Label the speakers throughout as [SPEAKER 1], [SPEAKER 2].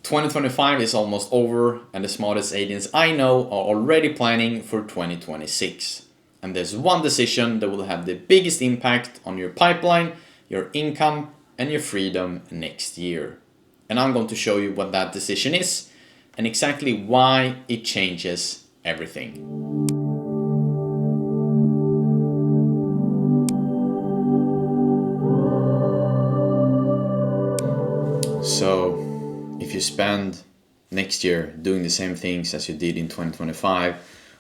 [SPEAKER 1] 2025 is almost over, and the smartest agents I know are already planning for 2026. And there's one decision that will have the biggest impact on your pipeline, your income, and your freedom next year. And I'm going to show you what that decision is and exactly why it changes everything. So, if you spend next year doing the same things as you did in 2025,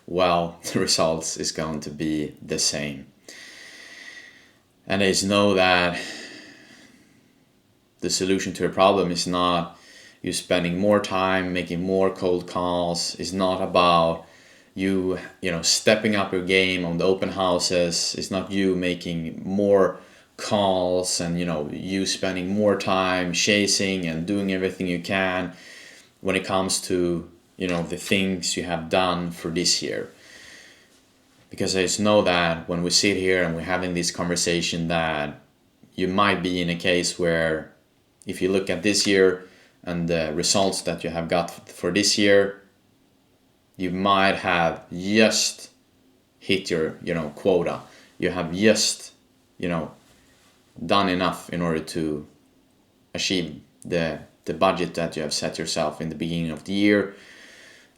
[SPEAKER 1] well, the results is going to be the same. And I just know that the solution to a problem is not you spending more time making more cold calls. It's not about you stepping up your game on the open houses. It's not you making more calls and you spending more time chasing and doing everything you can when it comes to the things you have done for this year. Because I just know that when we sit here and we're having this conversation, that you might be in a case where if you look at this year and the results that you have got for this year, you might have just hit your quota. You have just done enough in order to achieve the budget that you have set yourself in the beginning of the year.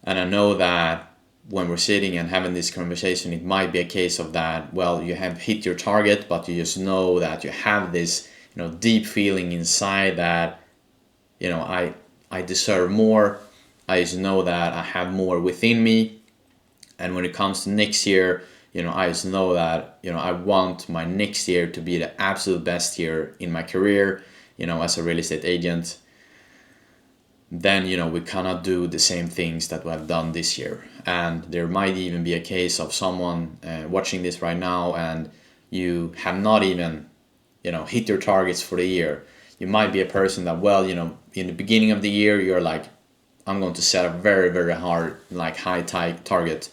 [SPEAKER 1] And I know that when we're sitting and having this conversation, it might be a case of that, well, you have hit your target, but you just know that you have this deep feeling inside that I deserve more. I just know that I have more within me. And when it comes to next year, I just know that, I want my next year to be the absolute best year in my career, as a real estate agent. Then, we cannot do the same things that we have done this year. And there might even be a case of someone watching this right now and you have not even, hit your targets for the year. You might be a person that, in the beginning of the year, you're like, I'm going to set a very, very hard, high target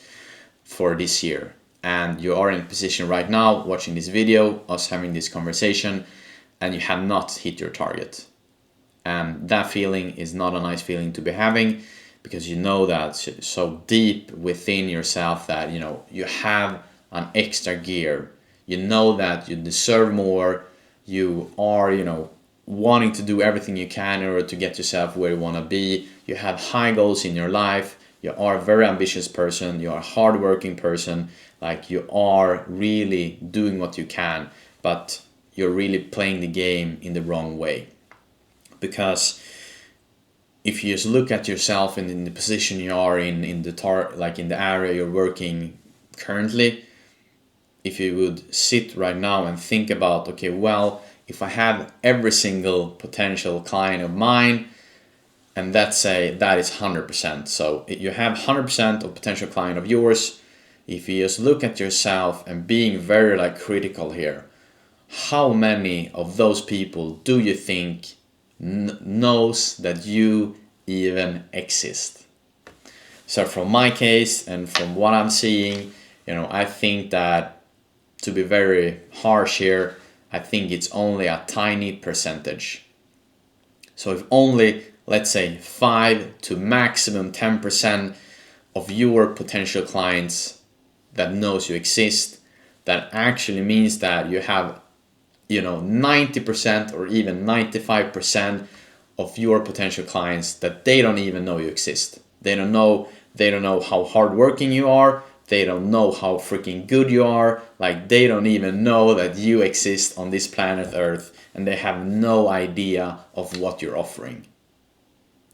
[SPEAKER 1] for this year. And you are in a position right now watching this video, us having this conversation, and you have not hit your target. And that feeling is not a nice feeling to be having, because you know that so deep within yourself that you have an extra gear. You know that you deserve more. You are wanting to do everything you can in order to get yourself where you want to be. You have high goals in your life. You are a very ambitious person. You are a hardworking person. You are really doing what you can, but you're really playing the game in the wrong way. Because if you just look at yourself and in the position you are in the area you're working currently, if you would sit right now and think about, okay, well, if I have every single potential client of mine, and let's say that is 100%. So you have 100% of potential client of yours. If you just look at yourself and being very critical here, how many of those people do you think knows that you even exist? So from my case and from what I'm seeing, I think that, to be very harsh here, I think it's only a tiny percentage. So if only, let's say, 5 to maximum 10% of your potential clients that knows you exist, that actually means that you have 90% or even 95% of your potential clients that they don't even know you exist. They don't know how hardworking you are. They don't know how freaking good you are. They don't even know that you exist on this planet Earth, and they have no idea of what you're offering.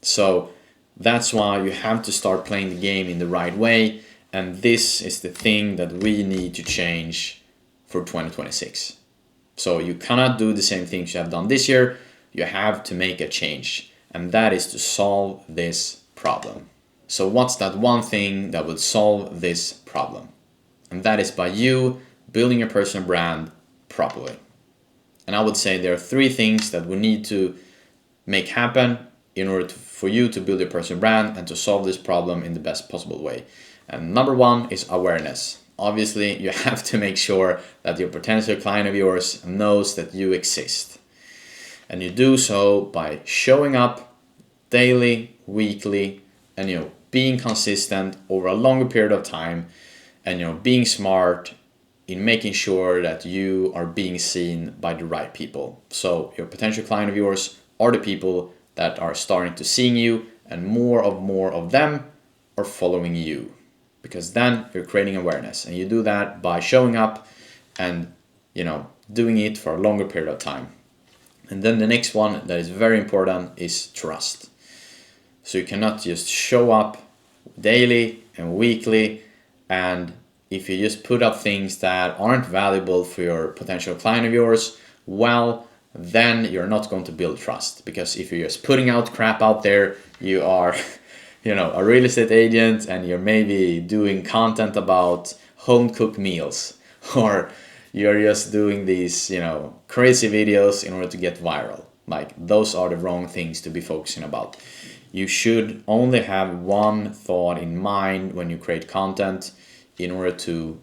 [SPEAKER 1] So that's why you have to start playing the game in the right way, and this is the thing that we need to change for 2026. So you cannot do the same things you have done this year. You have to make a change, and that is to solve this problem. So what's that one thing that would solve this problem? And that is by you building your personal brand properly. And I would say there are 3 things that we need to make happen in order for you to build your personal brand and to solve this problem in the best possible way. And number 1 is awareness. Obviously, you have to make sure that your potential client of yours knows that you exist. And you do so by showing up daily weekly, and being consistent over a longer period of time, and being smart in making sure that you are being seen by the right people. So your potential client of yours are the people that are starting to seeing you, and more of them are following you, because then you're creating awareness, and you do that by showing up and doing it for a longer period of time. And then the next one that is very important is trust. So you cannot just show up daily and weekly, and if you just put up things that aren't valuable for your potential client of yours, well, then you're not going to build trust. Because if you're just putting out crap out there, you are a real estate agent, and you're maybe doing content about home cooked meals, or you're just doing these crazy videos in order to get viral. Like, those are the wrong things to be focusing about. You should only have one thought in mind when you create content in order to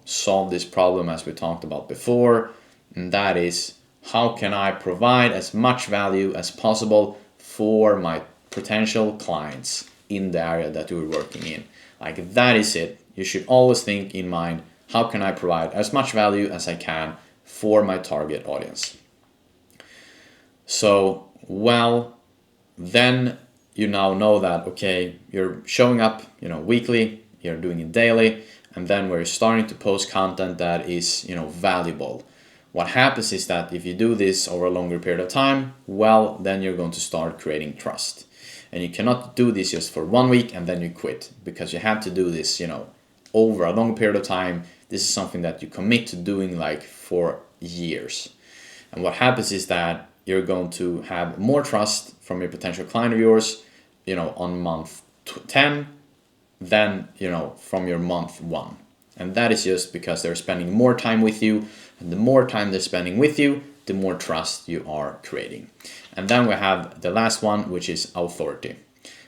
[SPEAKER 1] solve this problem, as we talked about before, and that is, how can I provide as much value as possible for my potential clients in the area that we're working in. Like, that is it. You should always think in mind, how can I provide as much value as I can for my target audience? So, then you now know that, okay, you're showing up weekly, you're doing it daily, and then we're starting to post content that is valuable. What happens is that if you do this over a longer period of time, then you're going to start creating trust. And you cannot do this just for 1 week and then you quit, because you have to do this over a long period of time. This is something that you commit to doing like for years. And what happens is that you're going to have more trust from your potential client of yours on month 10 than from your month 1. And that is just because they're spending more time with you, and the more time they're spending with you, the more trust you are creating. And then we have the last one, which is authority.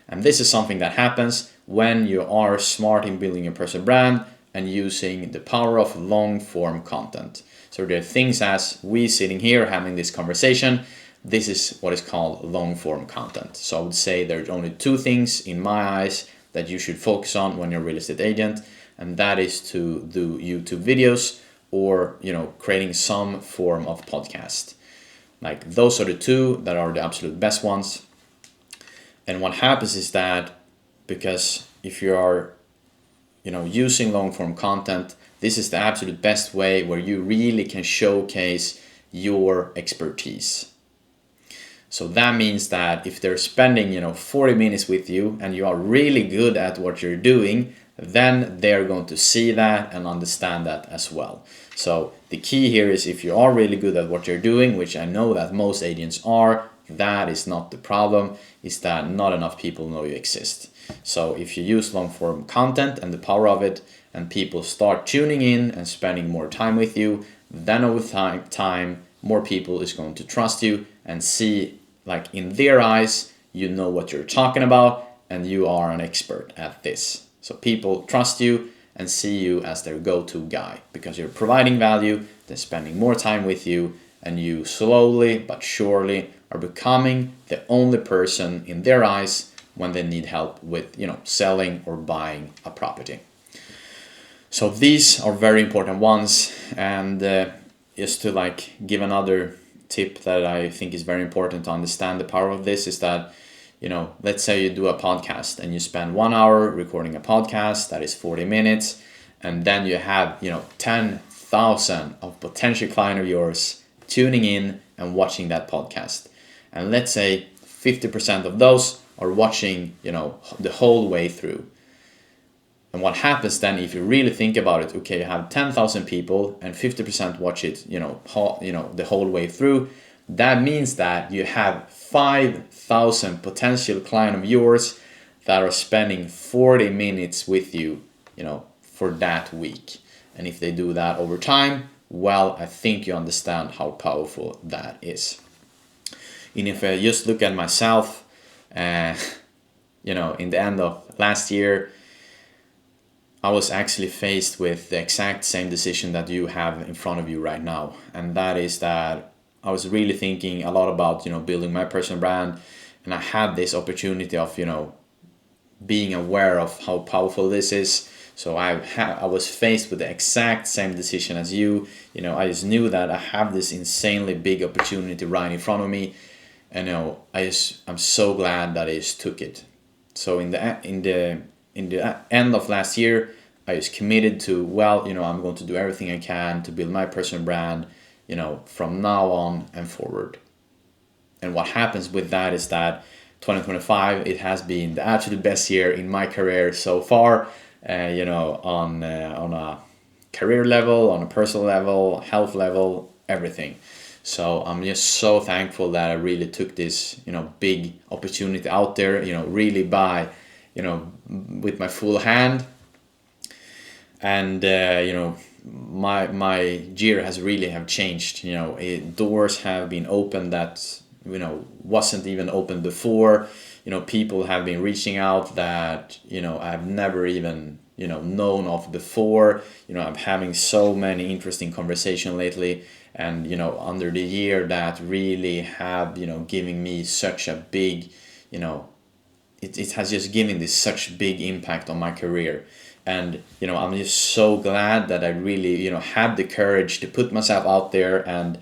[SPEAKER 1] And this is something that happens when you are smart in building your personal brand and using the power of long form content. So there are things, as we sitting here having this conversation, this is what is called long form content. So I would say there's only 2 things in my eyes that you should focus on when you're a real estate agent, and that is to do YouTube videos or creating some form of podcast. Like, those are the 2 that are the absolute best ones. And what happens is that, because if you are using long form content, this is the absolute best way where you really can showcase your expertise. So that means that if they're spending 40 minutes with you and you are really good at what you're doing, then they're going to see that and understand that as well. So the key here is, if you are really good at what you're doing, which I know that most agents are, that is not the problem, is that not enough people know you exist. So if you use long form content and the power of it, and people start tuning in and spending more time with you, then over time more people is going to trust you and see, like, in their eyes, what you're talking about, and you are an expert at this. So people trust you and see you as their go-to guy, because you're providing value, they're spending more time with you, and you slowly but surely are becoming the only person in their eyes when they need help with selling or buying a property. So these are very important ones. And just to give another tip that I think is very important to understand the power of this, is that let's say you do a podcast and you spend 1 hour recording a podcast that is 40 minutes, and then you have 10,000 of potential client of yours tuning in and watching that podcast. And let's say 50% of those are watching the whole way through. And what happens then, if you really think about it, okay, you have 10,000 people and 50% watch it, the whole way through. That means that you have 5,000 potential client of yours that are spending 40 minutes with you, for that week. And if they do that over time, I think you understand how powerful that is. And if I just look at myself, in the end of last year, I was actually faced with the exact same decision that you have in front of you right now. And that is that I was really thinking a lot about, building my personal brand and I had this opportunity of, being aware of how powerful this is. So I was faced with the exact same decision as you. I just knew that I have this insanely big opportunity right in front of me, and I'm so glad that I just took it. So in the end of last year, I was committed to, I'm going to do everything I can to build my personal brand, from now on and forward. And what happens with that is that 2025, it has been the absolute best year in my career so far, on a career level, on a personal level, health level, everything. So I'm just so thankful that I really took this, big opportunity out there, really with my full hand. And, my year has really have changed. Doors have been opened that wasn't even open before. People have been reaching out that I've never even known of before. I'm having so many interesting conversations lately, and under the year that really have giving me such a big it has just given this such big impact on my career. And I'm just so glad that I really had the courage to put myself out there and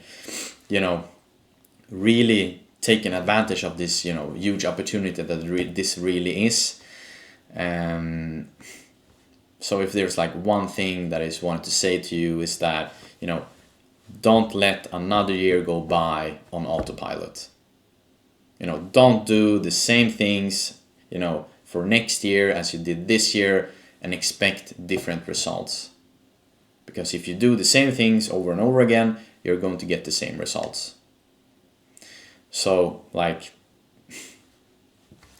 [SPEAKER 1] really taking advantage of this huge opportunity that this really is. So if there's like one thing that I just wanted to say to you is that don't let another year go by on autopilot. Don't do the same things for next year as you did this year and expect different results. Because if you do the same things over and over again, you're going to get the same results. So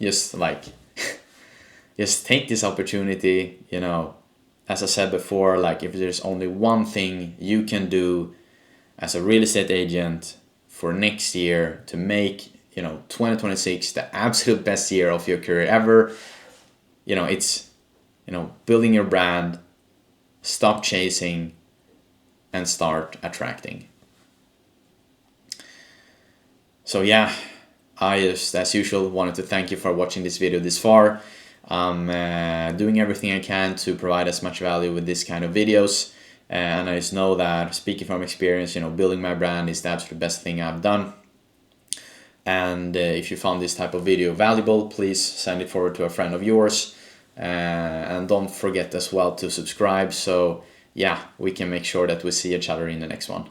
[SPEAKER 1] just take this opportunity, as I said before, if there's only one thing you can do as a real estate agent for next year to make 2026 the absolute best year of your career ever, it's building your brand, stop chasing, and start attracting. So yeah, I just, as usual, wanted to thank you for watching this video this far. I'm doing everything I can to provide as much value with this kind of videos, and I just know that, speaking from experience, building my brand is the absolute best thing I've done. And if you found this type of video valuable, please send it forward to a friend of yours. And don't forget as well to subscribe, so yeah, we can make sure that we see each other in the next one.